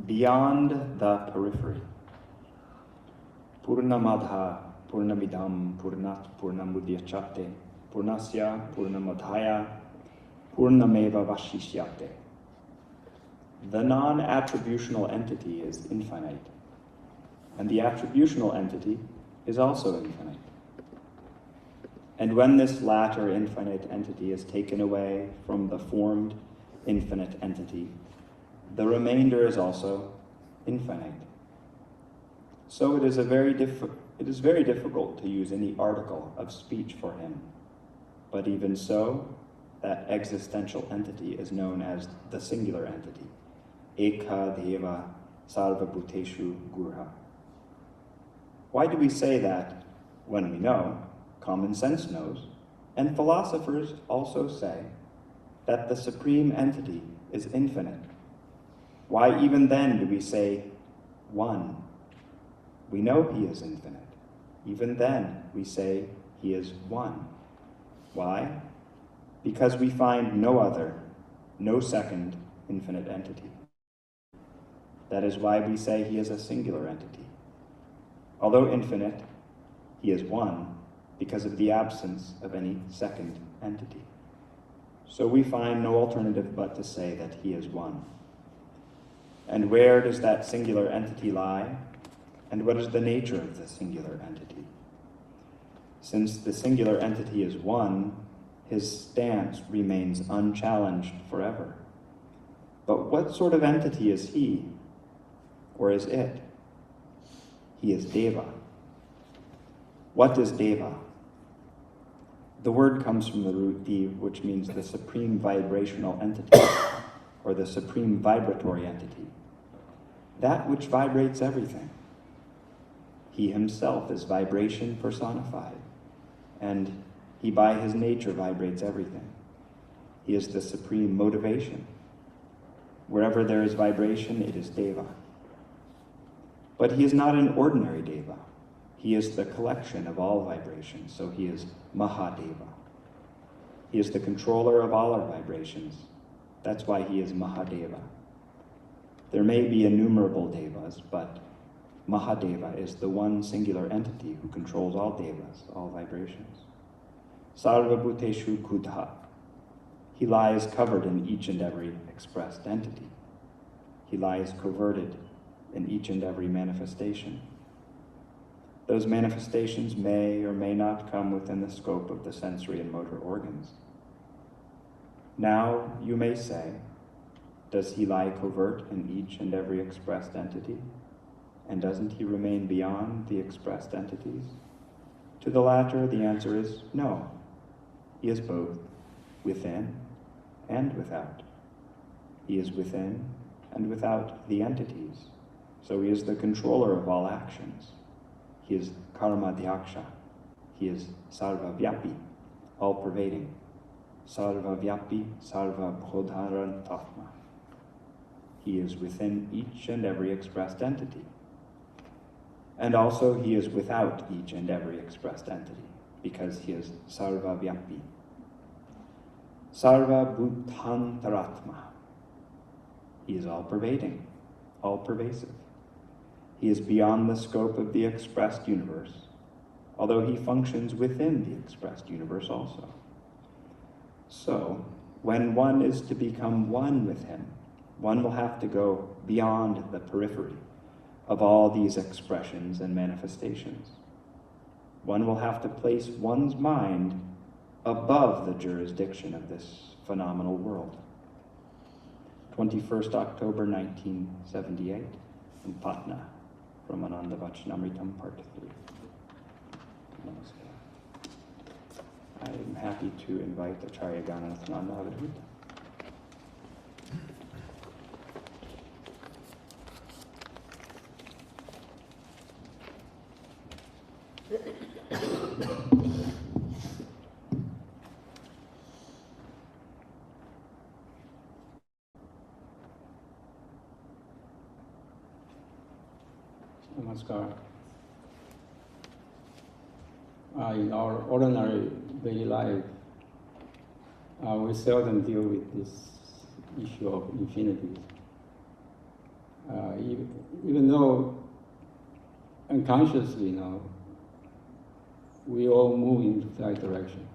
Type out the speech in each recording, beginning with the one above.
beyond the periphery. Purnamadha Purnamidam Purnat Purnamudhyachate Purnasya Purnamadhaya Purnameva Vashishyate. The non-attributional entity is infinite, and the attributional entity is also infinite. And when this latter infinite entity is taken away from the formed infinite entity, the remainder is also infinite. So it is very difficult to use any article of speech for him. But even so, that existential entity is known as the singular entity, Eka Deva Sarvabhuteshu Gurha. Why do we say that when we know, common sense knows, and philosophers also say that the supreme entity is infinite? Why even then do we say one? We know he is infinite. Even then we say he is one. Why? Because we find no other, no second infinite entity. That is why we say he is a singular entity. Although infinite, he is one because of the absence of any second entity. So we find no alternative but to say that he is one. And where does that singular entity lie? And what is the nature of the singular entity? Since the singular entity is one, his stance remains unchallenged forever. But what sort of entity is he? Or is it? He is Deva. What is Deva? The word comes from the root Dev, which means the supreme vibrational entity, or the supreme vibratory entity, that which vibrates everything. He himself is vibration personified, and he by his nature vibrates everything. He is the supreme motivation. Wherever there is vibration, it is Deva. But he is not an ordinary Deva. He is the collection of all vibrations, so he is Mahadeva. He is the controller of all our vibrations. That's why he is Mahadeva. There may be innumerable Devas, but Mahadeva is the one singular entity who controls all Devas, all vibrations. Sarvabhuteshu Kudha. He lies covered in each and every expressed entity. He lies coverted in each and every manifestation. Those manifestations may or may not come within the scope of the sensory and motor organs. Now you may say, does he lie covert in each and every expressed entity? And doesn't he remain beyond the expressed entities? To the latter, the answer is no. He is both within and without. He is within and without the entities. So he is the controller of all actions. He is karma dhyaksha. He is sarva-vyapi, all-pervading. Sarva-vyapi, sarva-bhodharantatma. He is within each and every expressed entity. And also he is without each and every expressed entity, because he is sarva-vyapi. Sarva-bhutantaratma. He is all-pervading, all-pervasive. He is beyond the scope of the expressed universe, although he functions within the expressed universe also. So, when one is to become one with him, one will have to go beyond the periphery of all these expressions and manifestations. One will have to place one's mind above the jurisdiction of this phenomenal world. 21st October 1978 in Patna, from Ananda Vachanamritam, Part 3. Namaskar. I am happy to invite Acharya Gananathananda Avadhuta. Namaskar. In our ordinary daily life, we seldom deal with this issue of infinity. Even though unconsciously, we all move into that direction.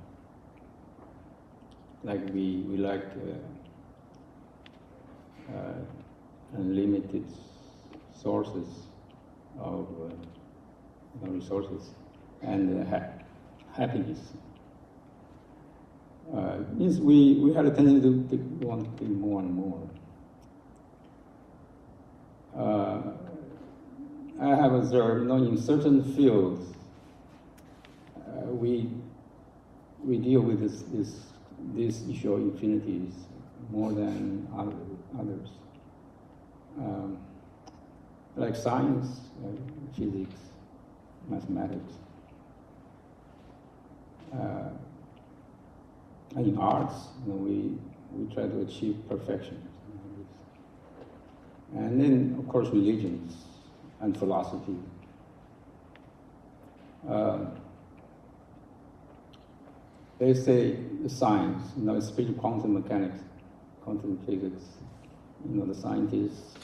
Like we like unlimited sources of resources and happiness. Means we had a tendency to want to be more and more. I have observed, in certain fields, we deal with this issue of infinities more than others. Like science, physics, mathematics. And in arts, we try to achieve perfection. And then, of course, religions and philosophy. They say the science, especially quantum mechanics, quantum physics, the scientists,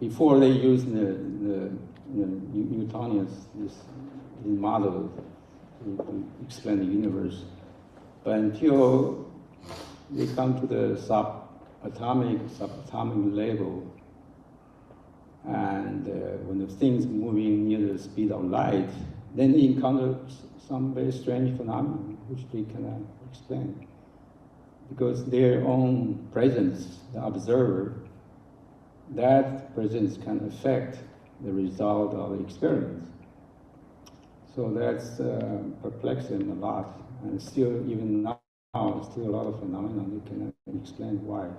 before they use the Newtonians, this model to explain the universe, but until they come to the subatomic level, and when the things moving near the speed of light, then they encounter some very strange phenomenon which they cannot explain. Because their own presence, the observer, that presence can affect the result of the experiment. So that's perplexing a lot, and still, even now, still a lot of phenomena we cannot explain why.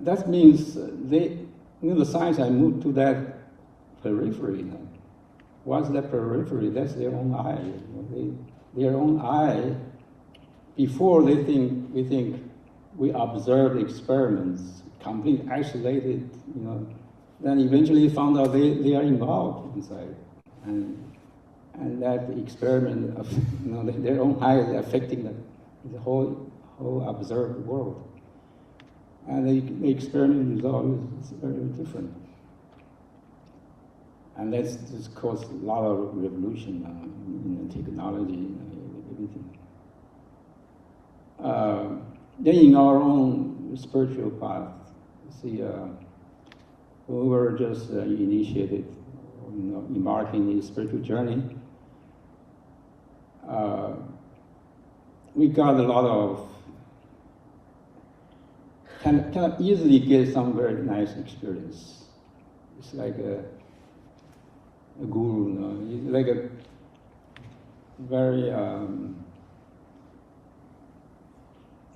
That means the science I moved to that periphery now. What's that periphery? That's their own eye. Their own eye. Before we think we observe experiments, completely isolated, then eventually found out they are involved inside, and that experiment of their own eye is affecting the whole observed world, and the experiment result is very different, and that's just caused a lot of revolution in technology and everything. Then in our own spiritual path, see, we were just initiated, embarking in a spiritual journey. We got a lot of, can easily get some very nice experience. It's like a guru, It's like a very,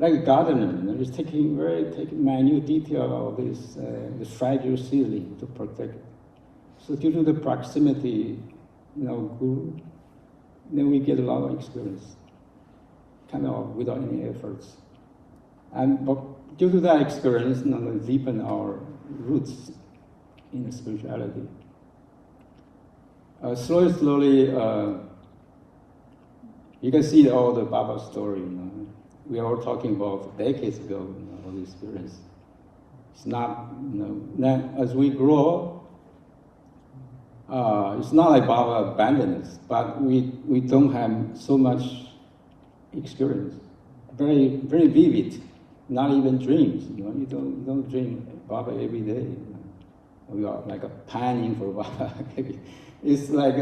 like a gardener, just taking minute detail of this fragile seedling to protect it. So due to the proximity, guru, then we get a lot of experience, kind of without any efforts. But due to that experience, we deepen our roots in spirituality. Slowly, you can see all the Baba story. We are all talking about decades ago, all the experience. It's not, as we grow, it's not like Baba abandoned us, but we don't have so much experience. Very, very vivid, not even dreams. You don't dream Baba every day. We are like a pining for Baba. It's like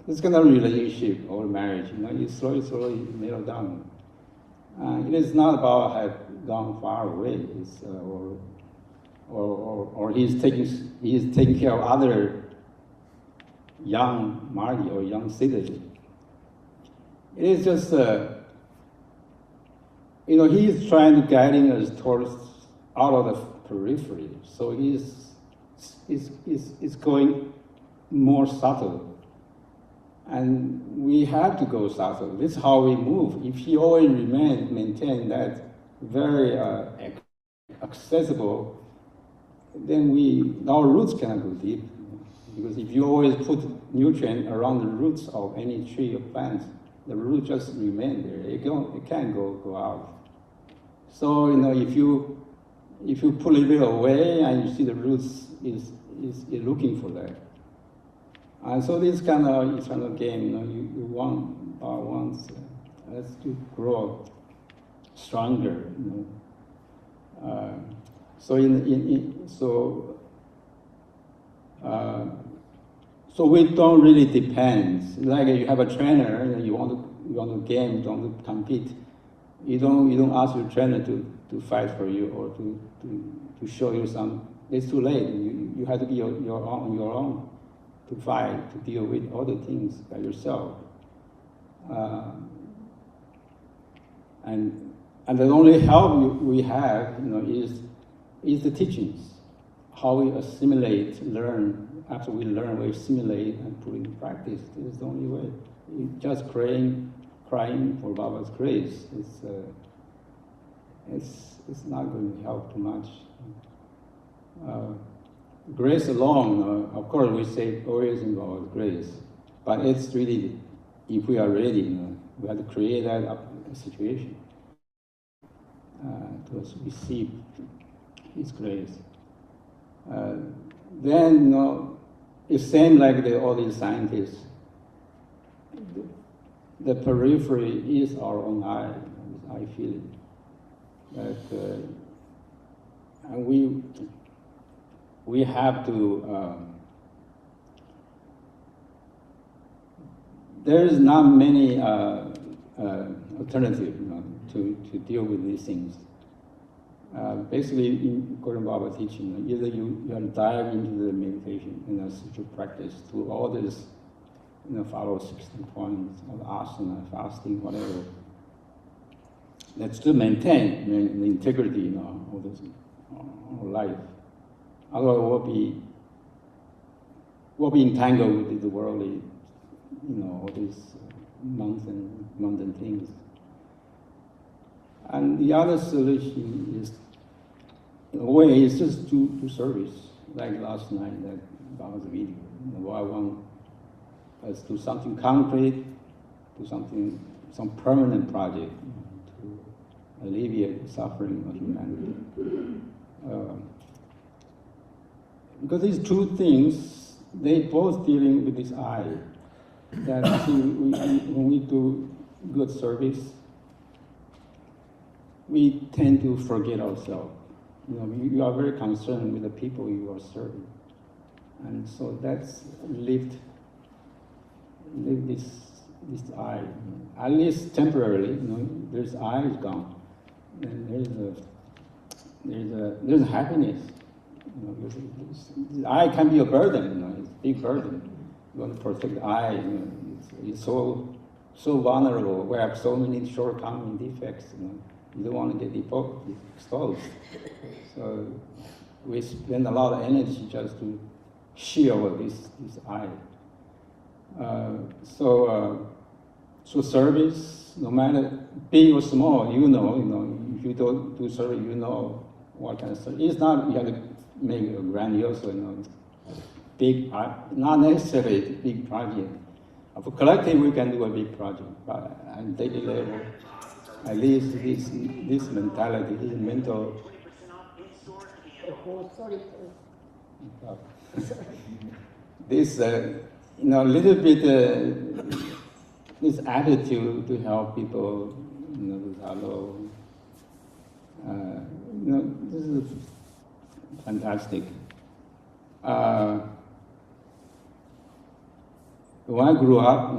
this kind of relationship or marriage, you slowly mellow down. It is not about have gone far away, or he's taking care of other young Marty or young citizen. It is just, he's trying to guiding us towards out of the periphery. So he's going more subtle. And we have to go subtle. This is how we move. If he always maintain that very accessible, then our roots cannot go deep. Because if you always put nutrient around the roots of any tree or plant, the root just remain there. It can't go out. So if you pull it a bit away and you see the roots is looking for that. And so this kind of eternal game, you want once as to grow stronger. So we don't really depend. Like you have a trainer, you want to game, you want to compete. You don't ask your trainer to fight for you or to show you some. It's too late. You have to be on your own to fight, to deal with all the things by yourself. And the only help we have, is the teachings. How we assimilate, learn. After we learn, we assimilate and put into practice. This is the only way. Just crying for Baba's grace. It's not going to help too much. Grace alone, of course, we say always involves grace, but it's really, if we are ready, we have to create that situation to receive His grace. Then, it's same like all these scientists. The periphery is our own eye. I feel it. That, and we have to. There is not many alternatives to deal with these things. Basically, in Gordon Baba's teaching, either you have to dive into the meditation and spiritual practice through all this, follow 16 points, or asana, fasting, whatever. That's to maintain the integrity, of this life. Otherwise, we'll be entangled with the worldly, all these mundane things. And the other solution is, in a way, is just do service. Like last night, that Baba's video. What I want is do something concrete, do some permanent project to alleviate the suffering of humanity. Because these two things, they both dealing with this I. That when we do good service, we tend to forget ourselves. You are very concerned with the people you are serving. And so that's lift this I. At least temporarily, this I is gone. And there's a happiness. The I can be a burden, it's a big burden. You want to protect the I, it's so vulnerable. We have so many shortcomings, defects, You don't want to get exposed. So we spend a lot of energy just to shield this I. So service, no matter big or small, if you don't do service, what kind of service. It's not you have to make a grandiose, big, not necessarily a big project. For collective, we can do a big project, but at daily level, at least this mentality, this mental. This little bit this attitude to help people, hello. This is fantastic. When I grew up,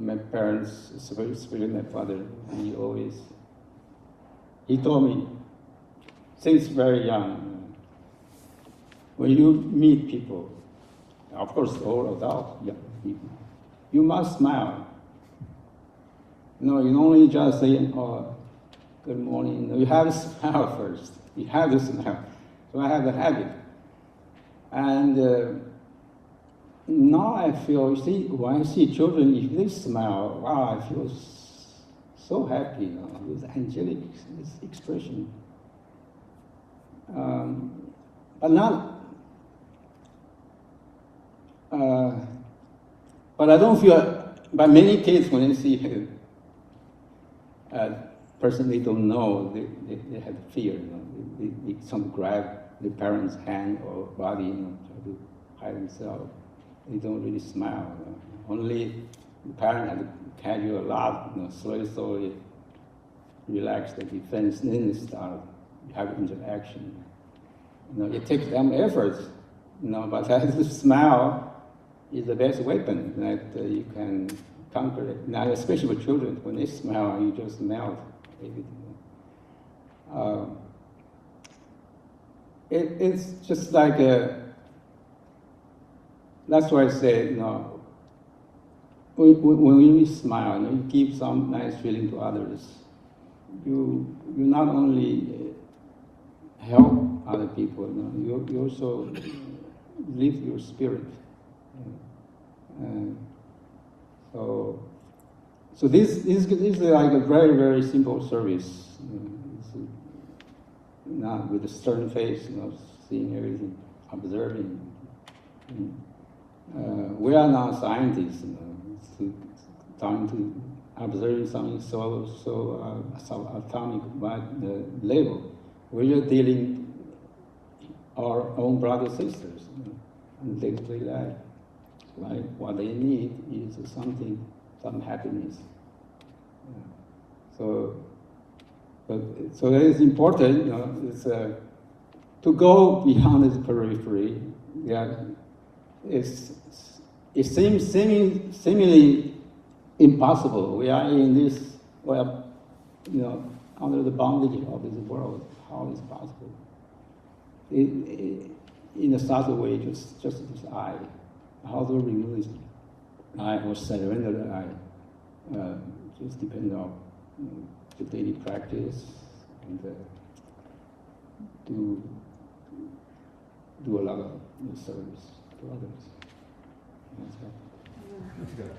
my parents, especially my father, he told me, since very young, when you meet people, of course, all adults, young people, you must smile. You don't only just say, "Oh, good morning." You have to smile first. You have to smile. So I have the habit. And now I feel, when I see children, if they smile, wow, I feel so happy, with angelic this expression. But I don't feel but many kids, when they see a person they don't know, they have fear. You know? They some grab the parent's hand or body, you know, try to hide themselves. They don't really smile. You know? Only the parent had to catch you a lot, you know, slowly relax the defense, then they start have interaction. You know, it takes them efforts, you know, but the smile is the best weapon that you can conquer it. Now, especially with children, when they smile, you just melt everything. It's just like that's why I say, you know, when we smile, you know, you give some nice feeling to others. You not only help other people, you know, you also lift your spirit. So this is like a very, very simple service. You know, it's not with a stern face, you know, seeing everything, observing. We are not scientists, you know, trying to observe something so atomic level. We're just dealing our own brothers and sisters, you know, in day-to-day life. Like what they need is some happiness. Yeah. So that is important, you know, it's, to go beyond this periphery. Yeah, it seems seemingly impossible. We are in this, well, you know, under the bondage of this world. How is it possible? In a subtle way, just this I. How to remove this I or surrender the I? Just depend on, you know, the daily practice and do a lot of service to others. That's right. That's good.